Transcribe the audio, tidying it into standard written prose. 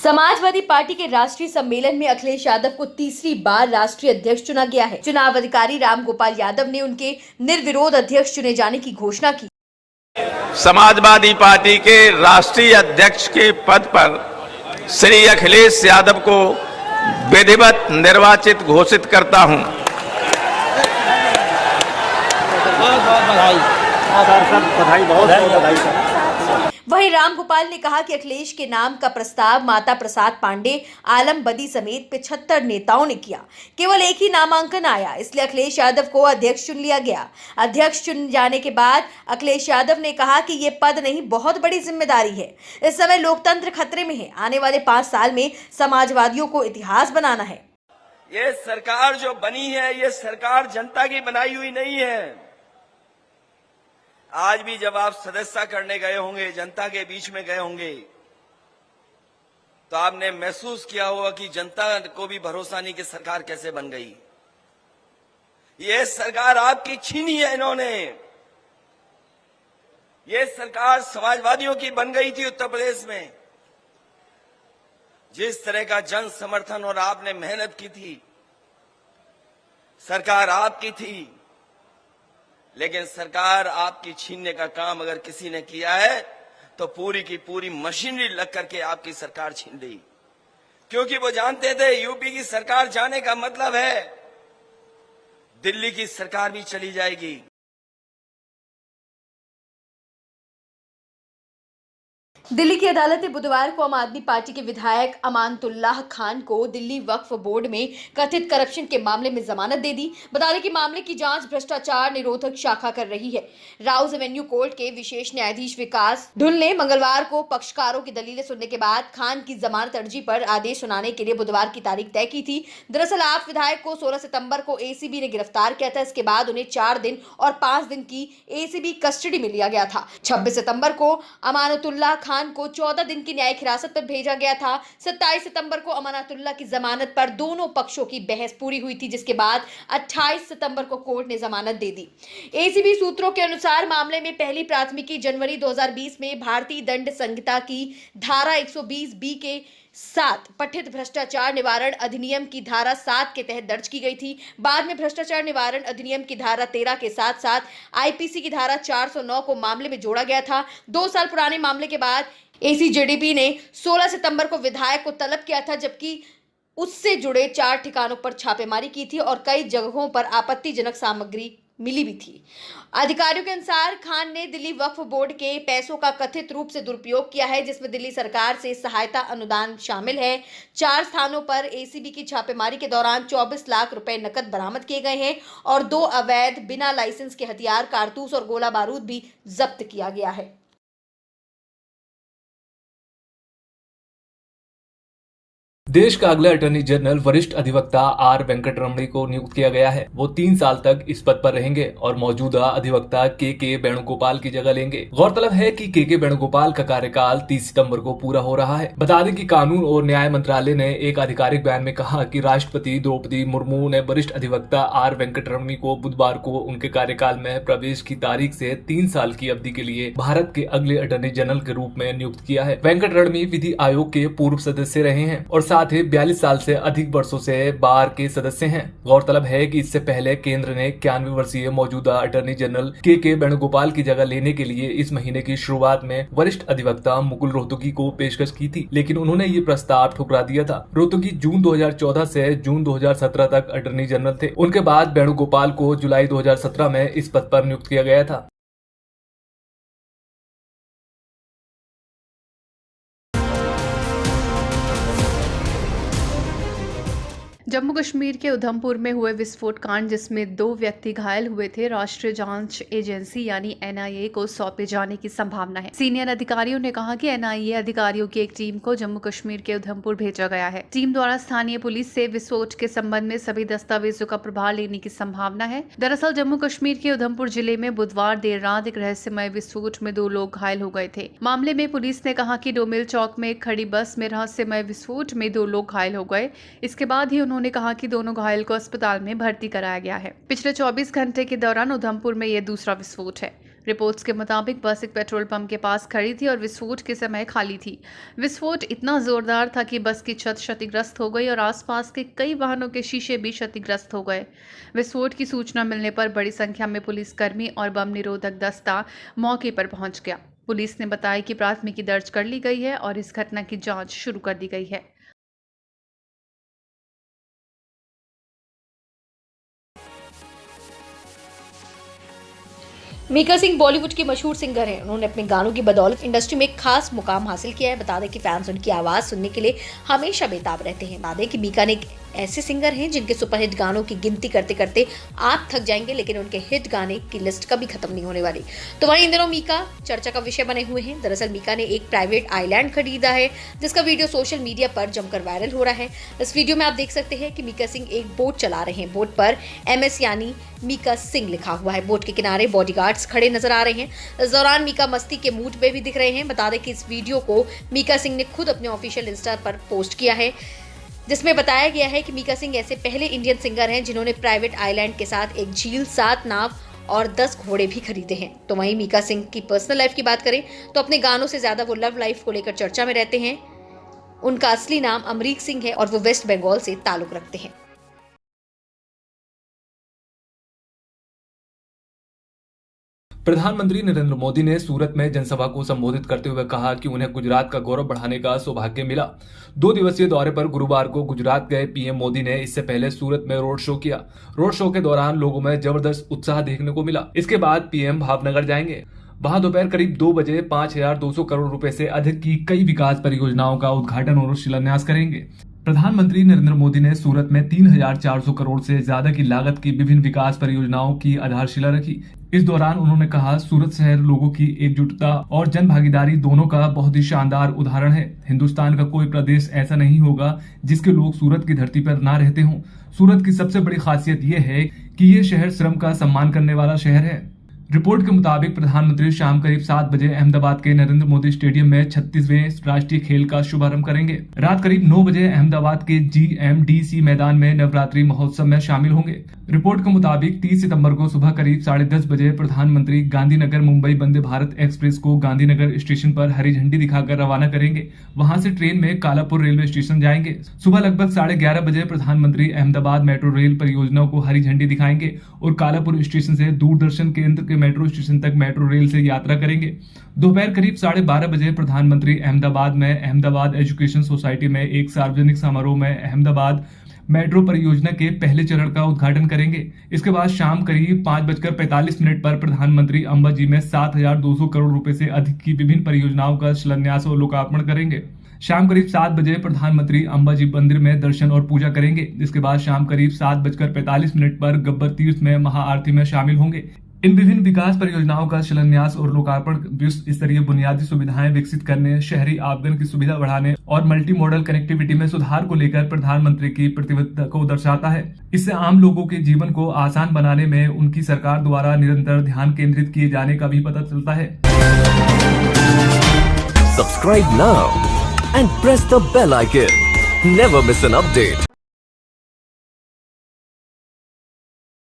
Samajwadi party के राष्ट्रीय सम्मेलन में अखिलेश यादव को तीसरी बार राष्ट्रीय अध्यक्ष चुना गया है। चुनाव अधिकारी राम गोपाल यादव ने उनके निर्विरोध अध्यक्ष चुने जाने की घोषणा की। समाजवादी पार्टी के राष्ट्रीय अध्यक्ष के पद पर श्री अखिलेश यादव को विधिवत निर्वाचित घोषित करता हूं। बहुत बहुत बधाई। बहुत बधाई। वहीं राम गोपाल ने कहा कि अखिलेश के नाम का प्रस्ताव माता प्रसाद पांडे, आलम बदी समेत 75 नेताओं ने किया। केवल एक ही नामांकन आया, इसलिए अखिलेश यादव को अध्यक्ष चुन लिया गया। अध्यक्ष चुन जाने के बाद अखिलेश यादव ने कहा कि ये पद नहीं, बहुत बड़ी जिम्मेदारी है। इस समय लोकतंत्र खतरे में है। आने वाले 5 साल में समाजवादियों को इतिहास बनाना है। ये सरकार जो बनी है, ये सरकार जनता की बनाई हुई नहीं है। आज भी जब आप सदस्यता करने गए होंगे, जनता के बीच में गए होंगे, तो आपने महसूस किया होगा कि जनता को भी भरोसा नहीं कि सरकार कैसे बन गई। ये सरकार आपकी छीनी है इन्होंने। ये सरकार समाजवादियों की बन गई थी उत्तर प्रदेश में। जिस तरह का जन समर्थन और आपने मेहनत की थी, सरकार आपकी थी, लेकिन सरकार आपकी छीनने का काम अगर किसी ने किया है तो पूरी की पूरी मशीनरी लग करके आपकी सरकार छीन ली। क्योंकि वो जानते थे यूपी की सरकार जाने का मतलब है दिल्ली की सरकार भी चली जाएगी। दिल्ली की अदालत ने बुधवार को आम आदमी पार्टी के विधायक अमानतुल्लाह खान को दिल्ली वक्फ बोर्ड में कथित करप्शन के मामले में जमानत दे दी। बता दें कि मामले की जांच भ्रष्टाचार निरोधक शाखा कर रही है। राउज एवेन्यू कोर्ट के विशेष न्यायाधीश विकास ढुल ने मंगलवार को पक्षकारों की दलीलें सुनने के बाद खान की जमानत अर्जी पर आदेश सुनाने के लिए बुधवार की तारीख तय की थी। दरअसल आप विधायक को 16 सितंबर को एसीबी ने गिरफ्तार किया था। इसके बाद उन्हें 4 दिन और 5 दिन की एसीबी कस्टडी में लिया गया था। 26 सितंबर को अमानतुल्लाह खान को 14 दिन की न्यायिक हिरासत पर भेजा गया था। 27 सितंबर को अमानतुल्लाह की जमानत पर दोनों पक्षों की बहस पूरी हुई थी, जिसके बाद 28 सितंबर को कोर्ट ने जमानत दे दी। एसीबी सूत्रों के अनुसार मामले में पहली प्राथमिकी जनवरी 2020 में भारतीय दंड संहिता की धारा 120 बी के साथ पठित भ्रष्टाचार निवारण अधिनियम की धारा 7 के तहत दर्ज की गई थी। बाद में भ्रष्टाचार निवारण अधिनियम की धारा 13 के साथ साथ आईपीसी की धारा 409 को मामले में जोड़ा गया था। 2 साल पुराने मामले के बाद एसीजेडीपी ने 16 सितंबर को विधायक को तलब किया था, जबकि उससे जुड़े 4 ठिकानों पर छापेमारी की थी और कई जगहों पर आपत्तिजनक सामग्री मिली भी थी। अधिकारियों के अनुसार खान ने दिल्ली वक्फ बोर्ड के पैसों का कथित रूप से दुरुपयोग किया है, जिसमें दिल्ली सरकार से सहायता अनुदान शामिल है। 4 स्थानों पर एसीबी की छापेमारी के दौरान 24 लाख रुपए नकद बरामद किए गए हैं और 2 अवैध बिना लाइसेंस के हथियार, कारतूस और गोला बारूद भी जब्त किया गया है। देश का अगला अटॉर्नी जनरल वरिष्ठ अधिवक्ता आर वेंकटरमणी को नियुक्त किया गया है। वो 3 साल तक इस पद पर रहेंगे और मौजूदा अधिवक्ता के वेणुगोपाल की जगह लेंगे। गौरतलब है कि के वेणुगोपाल का कार्यकाल 30 सितंबर को पूरा हो रहा है। बता दें कि कानून और न्याय मंत्रालय ने एक आधिकारिक बयान में कहा कि राष्ट्रपति द्रौपदी मुर्मू ने वरिष्ठ अधिवक्ता आर वेंकटरमणी को बुधवार को उनके कार्यकाल में प्रवेश की तारीख से 3 साल की अवधि के लिए भारत के अगले अटॉर्नी जनरल के रूप में नियुक्त किया है। वेंकटरमणी विधि आयोग के पूर्व सदस्य रहे हैं और साथ ही 42 साल से अधिक वर्षों से बार के सदस्य हैं। गौरतलब है कि इससे पहले केंद्र ने 91 वर्षीय मौजूदा अटॉर्नी जनरल के वेणुगोपाल की जगह लेने के लिए इस महीने की शुरुआत में वरिष्ठ अधिवक्ता मुकुल रोहतगी को पेशकश की थी, लेकिन उन्होंने ये प्रस्ताव ठुकरा दिया था। रोहतगी जून 2014 से जून 2017 तक अटॉर्नी जनरल थे। उनके बाद वेणुगोपाल को जुलाई 2017 में इस पद पर नियुक्त किया गया था। जम्मू कश्मीर के उधमपुर में हुए विस्फोट कांड, जिसमें 2 व्यक्ति घायल हुए थे, राष्ट्रीय जांच एजेंसी यानी एनआईए को सौंपे जाने की संभावना है। सीनियर अधिकारियों ने कहा कि एनआईए अधिकारियों की एक टीम को जम्मू कश्मीर के उधमपुर भेजा गया है। टीम द्वारा स्थानीय पुलिस से विस्फोट के संबंध में सभी दस्तावेजों का प्रभार लेने की संभावना है। दरअसल जम्मू कश्मीर के उधमपुर जिले में बुधवार देर रात एक रहस्यमय विस्फोट में 2 लोग घायल हो गए थे। मामले में पुलिस ने कहा कि डोमिल चौक में खड़ी बस में रहस्यमय विस्फोट में 2 लोग घायल हो गए। इसके बाद ही उन्होंने कहा कि दोनों घायल को अस्पताल में भर्ती कराया गया है। पिछले 24 घंटे के दौरान उधमपुर में यह दूसरा विस्फोट है। रिपोर्ट्स के मुताबिक बस एक पेट्रोल पंप के पास खड़ी थी और विस्फोट के समय खाली थी। विस्फोट इतना जोरदार था कि बस की छत क्षतिग्रस्त हो गई और आसपास के कई वाहनों के शीशे भी क्षतिग्रस्त हो गए। विस्फोट की सूचना मिलने पर बड़ी संख्या में पुलिसकर्मी और बम निरोधक दस्ता मौके पर पहुंच गया। पुलिस ने बताया कि प्राथमिकी दर्ज कर ली गई है और इस घटना की जांच शुरू कर दी गई है। मीका सिंह बॉलीवुड की मशहूर सिंगर हैं। उन्होंने अपने गानों की बदौलत इंडस्ट्री में एक खास मुकाम हासिल किया है। बता दें कि फैंस उनकी आवाज़ सुनने के लिए हमेशा बेताब रहते हैं। बता दें कि मीका ने एक ऐसे सिंगर हैं जिनके सुपरहिट गानों की गिनती करते करते आप थक जाएंगे, लेकिन उनके हिट गाने की लिस्ट कभी खत्म नहीं होने वाली। तो वहीं इन दिनों मीका चर्चा का विषय बने हुए हैं। दरअसल मीका ने एक प्राइवेट आइलैंड खरीदा है, जिसका वीडियो सोशल मीडिया पर जमकर वायरल हो रहा है। इस वीडियो में आप देख सकते हैं कि मीका सिंह एक बोट चला रहे हैं। बोट पर MS यानी मीका सिंह लिखा हुआ है। बोट के किनारे बॉडीगार्ड्स खड़े नजर आ रहे हैं। इस दौरान मीका मस्ती के मूड पे भी दिख रहे हैं। बता दें कि इस वीडियो को मीका सिंह ने खुद अपने ऑफिशियल इंस्टा पर पोस्ट किया है, जिसमें बताया गया है कि मीका सिंह ऐसे पहले इंडियन सिंगर हैं जिन्होंने प्राइवेट आइलैंड के साथ एक झील, 7 नाव और 10 घोड़े भी खरीदे हैं। तो वहीं मीका सिंह की पर्सनल लाइफ की बात करें तो अपने गानों से ज्यादा वो लव लाइफ को लेकर चर्चा में रहते हैं। उनका असली नाम अमरीक सिंह है और वो वेस्ट बंगाल से ताल्लुक रखते हैं। प्रधानमंत्री नरेंद्र मोदी ने सूरत में जनसभा को संबोधित करते हुए कहा कि उन्हें गुजरात का गौरव बढ़ाने का सौभाग्य मिला। 2 दिवसीय दौरे पर गुरुवार को गुजरात गए पीएम मोदी ने इससे पहले सूरत में रोड शो किया। रोड शो के दौरान लोगों में जबरदस्त उत्साह देखने को मिला। इसके बाद पीएम भावनगर जाएंगे। वहां दोपहर करीब 2 बजे 5,200 करोड़ रुपए से अधिक की कई विकास परियोजनाओं का उद्घाटन और शिलान्यास करेंगे। प्रधानमंत्री नरेंद्र मोदी ने सूरत में 3,400 करोड़ से ज्यादा की लागत की विभिन्न विकास परियोजनाओं की आधारशिला रखी। इस दौरान उन्होंने कहा, सूरत शहर लोगों की एकजुटता और जन भागीदारी दोनों का बहुत ही शानदार उदाहरण है। हिंदुस्तान का कोई प्रदेश ऐसा नहीं होगा जिसके लोग सूरत की धरती पर ना रहते हों। सूरत की सबसे बड़ी खासियत यह है कि ये शहर श्रम का सम्मान करने वाला शहर है। रिपोर्ट के मुताबिक प्रधानमंत्री शाम करीब 7 बजे अहमदाबाद के नरेंद्र मोदी स्टेडियम में 36वें राष्ट्रीय खेल का शुभारंभ करेंगे। रात करीब 9 बजे अहमदाबाद के GMDC मैदान में नवरात्रि महोत्सव में शामिल होंगे। रिपोर्ट के मुताबिक 30 सितंबर को सुबह करीब 10:30 बजे प्रधानमंत्री गांधीनगर मुंबई वंदे भारत एक्सप्रेस को गांधीनगर स्टेशन पर हरी झंडी दिखाकर रवाना करेंगे। वहां से ट्रेन में कालापुर रेलवे स्टेशन जाएंगे। सुबह लगभग 11:30 बजे प्रधानमंत्री अहमदाबाद मेट्रो रेल परियोजना को हरी झंडी दिखाएंगे और कालापुर स्टेशन से दूरदर्शन केंद्र के मेट्रो स्टेशन तक मेट्रो रेल से यात्रा करेंगे। दोपहर करीब 12:30 बजे प्रधानमंत्री अहमदाबाद में अहमदाबाद एजुकेशन सोसाइटी में एक सार्वजनिक समारोह में अहमदाबाद मेट्रो परियोजना के पहले चरण का उद्घाटन करेंगे। इसके बाद शाम करीब 5:45 पर प्रधानमंत्री अंबाजी में 7,200 करोड़ रुपए से अधिक की विभिन्न परियोजनाओं का शिलान्यास और लोकार्पण करेंगे। शाम करीब 7 बजे प्रधानमंत्री अंबाजी मंदिर में दर्शन और पूजा करेंगे। इसके बाद शाम करीब 7:45 पर गब्बर तीर्थ में महाआरती में शामिल होंगे। इन विभिन्न विकास परियोजनाओं का शिलान्यास और लोकार्पण विश्व स्तरीय बुनियादी सुविधाएं विकसित करने, शहरी आवागमन की सुविधा बढ़ाने और मल्टी मॉडल कनेक्टिविटी में सुधार को लेकर प्रधानमंत्री की प्रतिबद्धता को दर्शाता है। इससे आम लोगों के जीवन को आसान बनाने में उनकी सरकार द्वारा निरंतर ध्यान केंद्रित किए जाने का भी पता चलता है। Subscribe now and press the bell icon. Never miss an update.